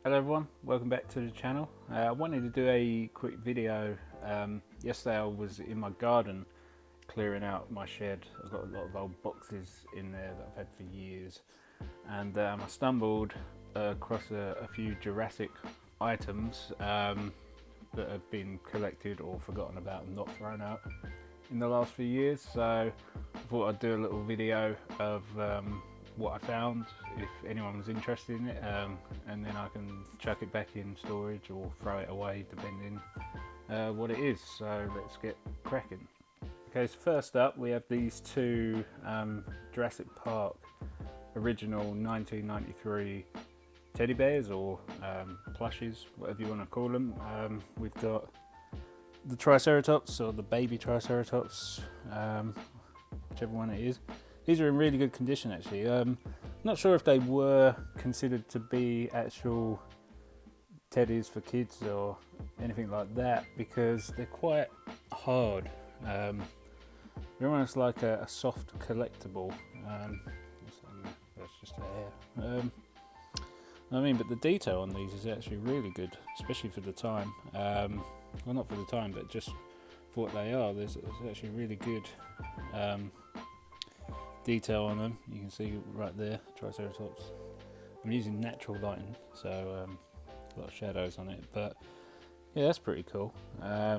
Hello everyone, welcome back to the channel. I wanted to do a quick video. Yesterday I was in my garden clearing out my shed. I've got a lot of old boxes in there that I've had for years, and I stumbled across a few Jurassic items that have been collected or forgotten about and not thrown out in the last few years. So I thought I'd do a little video of what I found, if anyone was interested in it, and then I can chuck it back in storage or throw it away depending what it is. So let's get cracking. Okay, so first up we have these two Jurassic Park original 1993 teddy bears, or plushies, whatever you want to call them. We've got the Triceratops, or the baby Triceratops, whichever one it is. These are in really good condition actually. Not sure if they were considered to be actual teddies for kids or anything like that, because they're quite hard. They're almost like a soft collectible. That's just a hair. I mean, but the detail on these is actually really good, especially for the time. Well, not for the time, but just for what they are. There's actually really good detail on them. You can see right there, Triceratops. I'm using natural lighting, so a lot of shadows on it, but yeah, that's pretty cool. I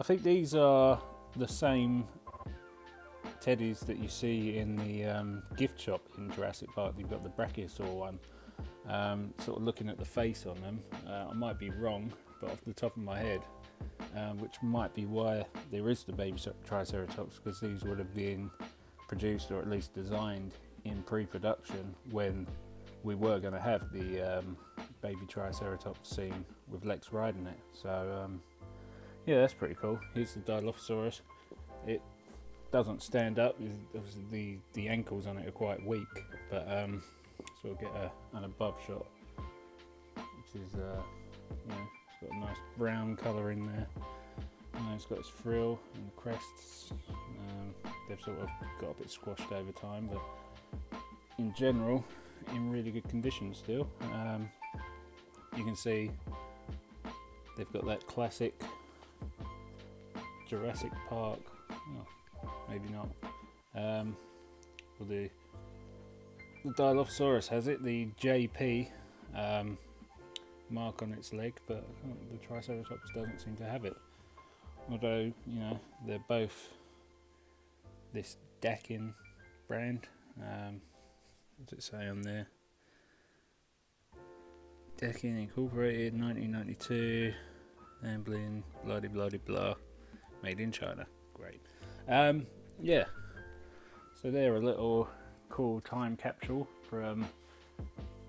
think these are the same teddies that you see in the gift shop in Jurassic Park. You've got the Brachiosaur one. Sort of looking at the face on them, I might be wrong, but off the top of my head, which might be why there is the baby Triceratops, because these would have been produced or at least designed in pre-production when we were going to have the baby Triceratops scene with Lex riding it. So yeah, that's pretty cool. Here's the Dilophosaurus. It doesn't stand up. Obviously the ankles on it are quite weak, but so we'll get an above shot, which is you know, it's got a nice brown colour in there. It's got its frill and crests. They've sort of got a bit squashed over time, but in general, in really good condition still. You can see they've got that classic Jurassic Park, oh, maybe not. Well, the Dilophosaurus has it, the JP mark on its leg, but the Triceratops doesn't seem to have it. Although, you know, they're both this Dakin brand. What's it say on there? Dakin Incorporated, 1992, Amblin, blah de blah de blah, made in China. Great. Yeah. So they're a little cool time capsule from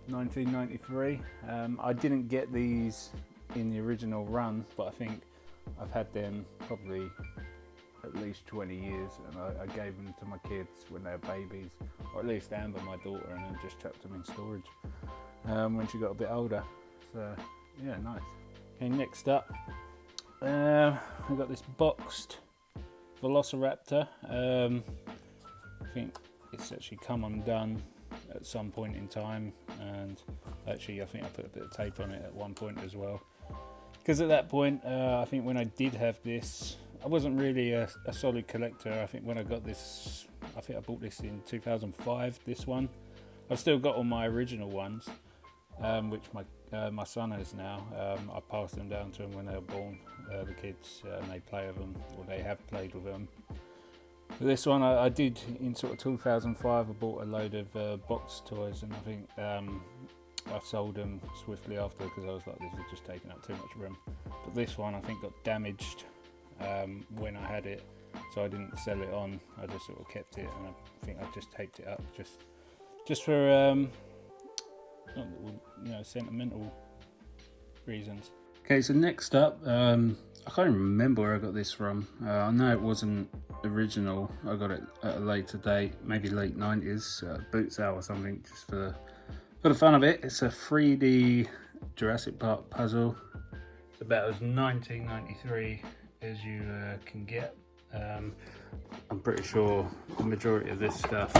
1993. I didn't get these in the original run, but I think I've had them probably at least 20 years, and I gave them to my kids when they were babies, or at least Amber, my daughter, and then just chucked them in storage when she got a bit older. So yeah, nice. Okay, next up we've got this boxed Velociraptor. I think it's actually come undone at some point in time, and actually I think I put a bit of tape on it at one point as well, because at that point I think when I did have this, I wasn't really a solid collector. I think when I got this, I think I bought this in 2005, this one. I've still got all my original ones, which my son has now. I passed them down to him when they were born, the kids, and they play with them, or they have played with them. For this one I did in sort of 2005, I bought a load of box toys, and I think I sold them swiftly after, because I was like, this is just taking up too much room. But this one I think got damaged when I had it, so I didn't sell it on. I just sort of kept it, and I think I just taped it up just for you know, sentimental reasons. Okay, so next up, I can't even remember where I got this from. I know it wasn't original. I got it at a later date, maybe late 90s, boot sale or something, just for the fun of it. It's a 3D Jurassic Park puzzle. It's about as 1993 as you can get. I'm pretty sure the majority of this stuff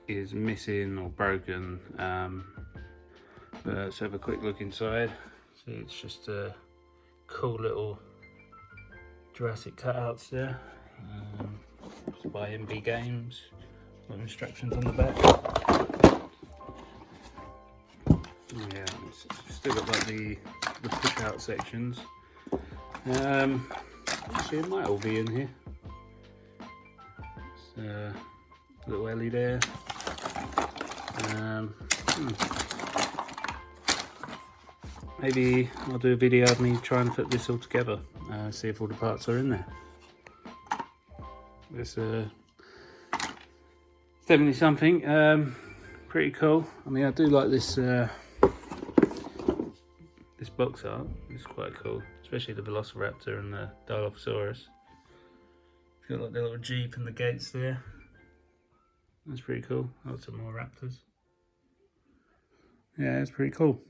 is missing or broken. Let's have a quick look inside. See, it's just a cool little Jurassic cutouts there. It's by MB Games. Got instructions on the back. Yeah, it's still got like the push out sections. Actually, it might all be in here. It's a little Ellie there. Maybe I'll do a video of me trying to put this all together, see if all the parts are in there. It's definitely something pretty cool. I mean, I do like this this box art. It's quite cool, especially the Velociraptor and the Dilophosaurus. It's got like the little jeep and the gates there. That's pretty cool. Lots of more raptors. Yeah, it's pretty cool.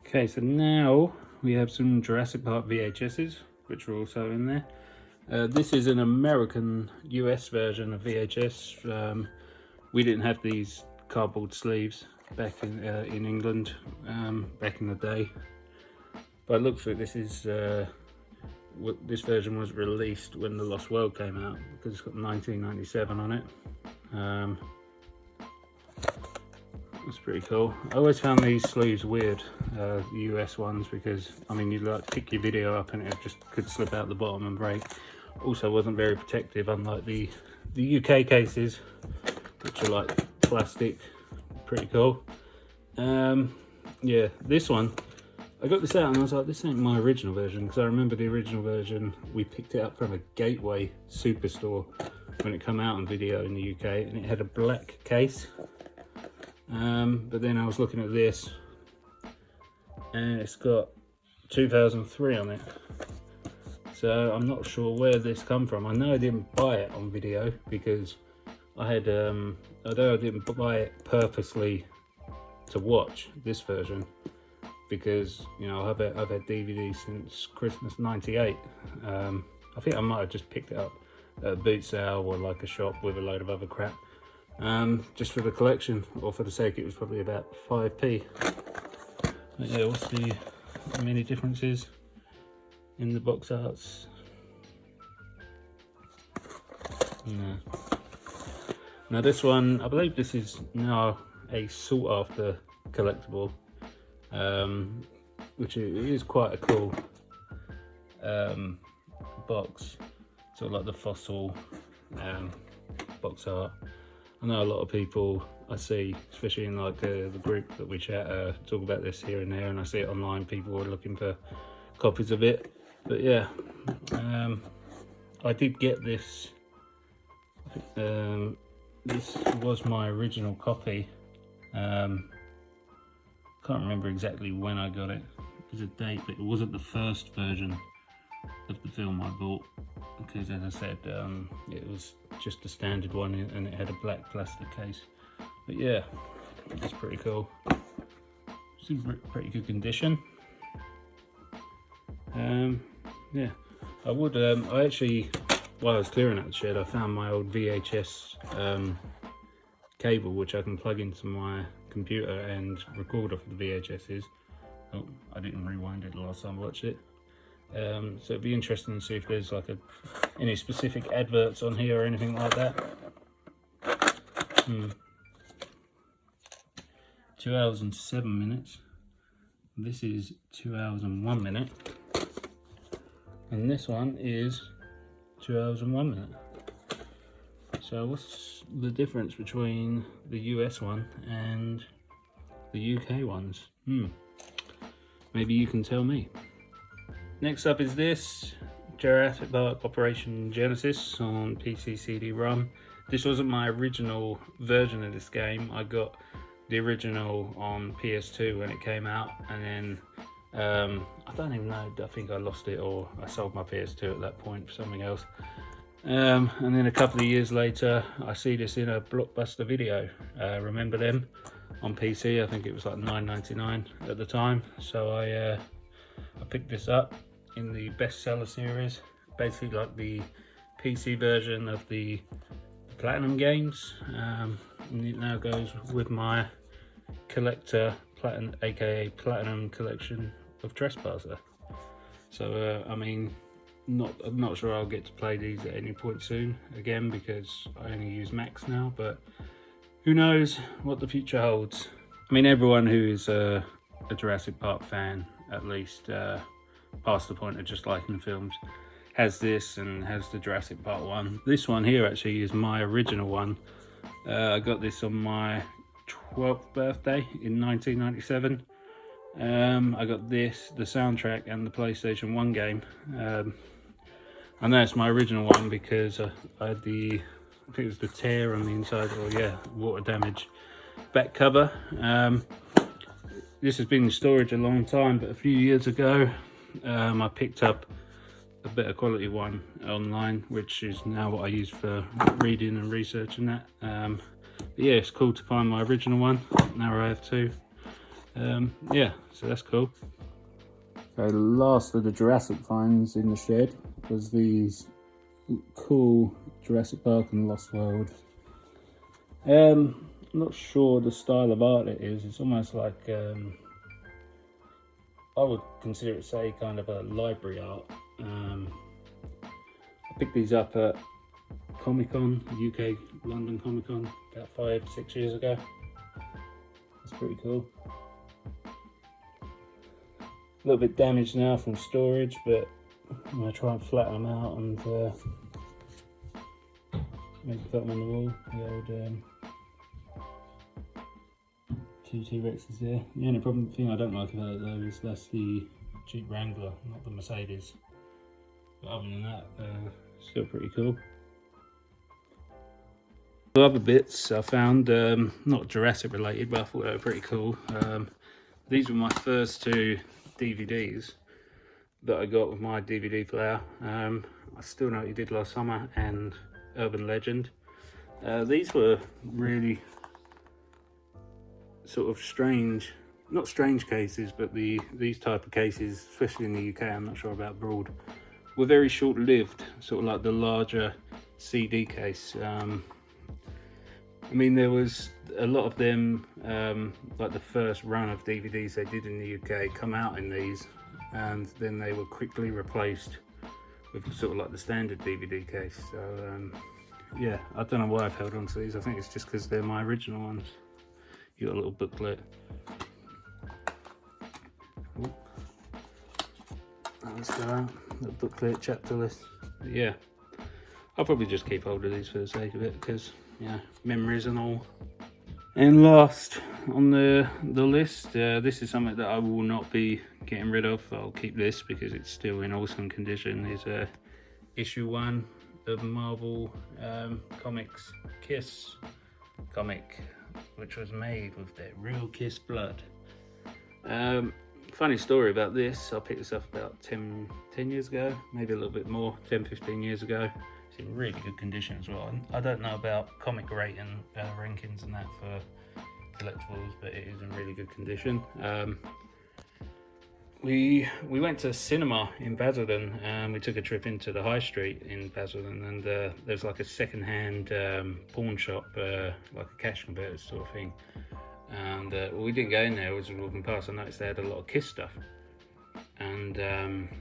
Okay, so now we have some Jurassic Park VHSs, which are also in there. This is an American US version of VHS. We didn't have these cardboard sleeves back in England back in the day. But I looked for it, this is this version was released when The Lost World came out, because it's got 1997 on it. That's pretty cool. I always found these sleeves weird, the US ones, because I mean, you'd like pick your video up and it just could slip out the bottom and break. Also wasn't very protective, unlike the UK cases, which are like plastic. Pretty cool. Yeah, this one, I got this out and I was like, this ain't my original version, because I remember the original version, we picked it up from a Gateway superstore when it came out on video in the UK, and it had a black case. But then I was looking at this and it's got 2003 on it, so I'm not sure where this come from. I know I didn't buy it on video, because I had although I didn't buy it purposely to watch this version, because you know I've had DVDs since Christmas '98. I think I might have just picked it up at a boot sale or like a shop with a load of other crap. Just for the collection, or for the sake it was probably about 5p. But yeah, what's the many differences in the box arts? No. Now this one, I believe this is now a sought after collectible, which is quite a cool box, sort of like the fossil box art. I know a lot of people I see, especially in like the group that we chat, talk about this here and there, and I see it online, people are looking for copies of it. But yeah, I did get this. This was my original copy. Can't remember exactly when I got it. There's a date, but it wasn't the first version of the film I bought, because as I said, it was just a standard one and it had a black plastic case. But yeah, it's pretty cool. It's in pretty good condition. Yeah, I would. I actually, while I was clearing out the shed, I found my old VHS cable, which I can plug into my computer and record off the VHSs. Oh, I didn't rewind it the last time I watched it. So it'd be interesting to see if there's like any specific adverts on here or anything like that. 2 hours and 7 minutes. This is 2 hours and 1 minute. And this one is 2 hours and 1 minute. So what's the difference between the US one and the UK ones? Maybe you can tell me. Next up is this Jurassic Park Operation Genesis on PC CD-ROM. This wasn't my original version of this game. I got the original on PS2 when it came out, and then I don't even know, I think I lost it or I sold my PS2 at that point for something else. And then a couple of years later I see this in a Blockbuster video. Remember them? On PC, I think it was like $9.99 at the time. So I picked this up in the bestseller series, basically like the PC version of the Platinum games, and it now goes with my collector platinum, aka Platinum Collection of Trespasser. So I mean, I'm not sure I'll get to play these at any point soon again, because I only use Max now, but who knows what the future holds. I mean, everyone who is a Jurassic Park fan, at least past the point of just liking the films, has this and has the Jurassic Park one. This one here actually is my original one. I got this on my 12th birthday in 1997. I got this, the soundtrack, and the PlayStation 1 game. I know it's my original one because I had the, I think it was the tear on the inside, or yeah, water damage back cover. This has been in storage a long time, but a few years ago I picked up a better quality one online, which is now what I use for reading and research and that. But yeah, it's cool to find my original one. Now I have two. Yeah, so that's cool. So the last of the Jurassic finds in the shed was these cool Jurassic Park and Lost World. I'm not sure the style of art it is. It's almost like I would consider it, say, kind of a library art. I picked these up at Comic-Con, UK London Comic-Con, about 5-6 years ago. That's pretty cool. A little bit damaged now from storage, but I'm going to try and flatten them out and maybe put them on the wall. The old QT Rex is there. The only thing I don't like about it though is that's the Jeep Wrangler, not the Mercedes. But other than that, still pretty cool. The other bits I found, not Jurassic related, but I thought they were pretty cool. These were my first two DVDs that I got with my DVD player. I Still Know What You Did Last Summer and Urban Legend. These were really sort of strange, not strange cases, but these type of cases, especially in the UK, I'm not sure about abroad, were very short-lived, sort of like the larger CD case. I mean, there was a lot of them, like the first run of DVDs they did in the UK come out in these, and then they were quickly replaced with sort of like the standard DVD case. So yeah, I don't know why I've held on to these. I think it's just because they're my original ones. You got a little booklet. Ooh. Let's go out. Little booklet, chapter list. But yeah, I'll probably just keep hold of these for the sake of it, because yeah, memories and all. And last on the list, this is something that I will not be getting rid of. I'll keep this because it's still in awesome condition. Is issue 1 of Marvel Comics Kiss comic, which was made with that real Kiss blood. Funny story about this, I picked this up about 10 years ago, maybe a little bit more, 10-15 years ago. It's in really good condition as well. I don't know about comic rankings and that for collectibles, but it is in really good condition. We went to cinema in Basildon, and we took a trip into the high street in Basildon, and there's like a second-hand pawn shop, like a cash converter sort of thing. And we didn't go in there. As we were walking past, I noticed they had a lot of Kiss stuff, and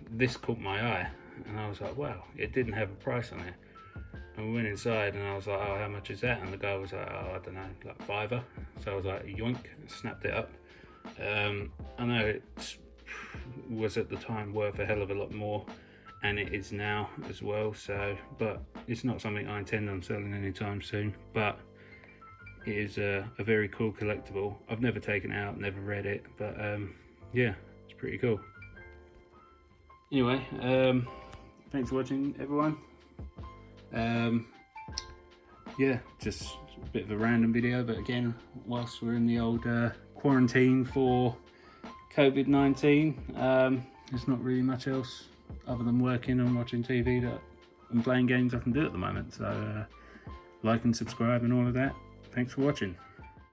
this caught my eye, and I was like, wow, it didn't have a price on it. And we went inside, and I was like, oh, how much is that? And the guy was like, oh, I don't know, like $5. So I was like, yoink, snapped it up. I know it was at the time worth a hell of a lot more, and it is now as well. So, but it's not something I intend on selling anytime soon. But it is a very cool collectible. I've never taken it out, never read it, but yeah, it's pretty cool. Anyway, thanks for watching, everyone. Yeah, just a bit of a random video, but again, whilst we're in the old quarantine for COVID-19, there's not really much else other than working and watching TV and playing games I can do at the moment. So like and subscribe and all of that. Thanks for watching.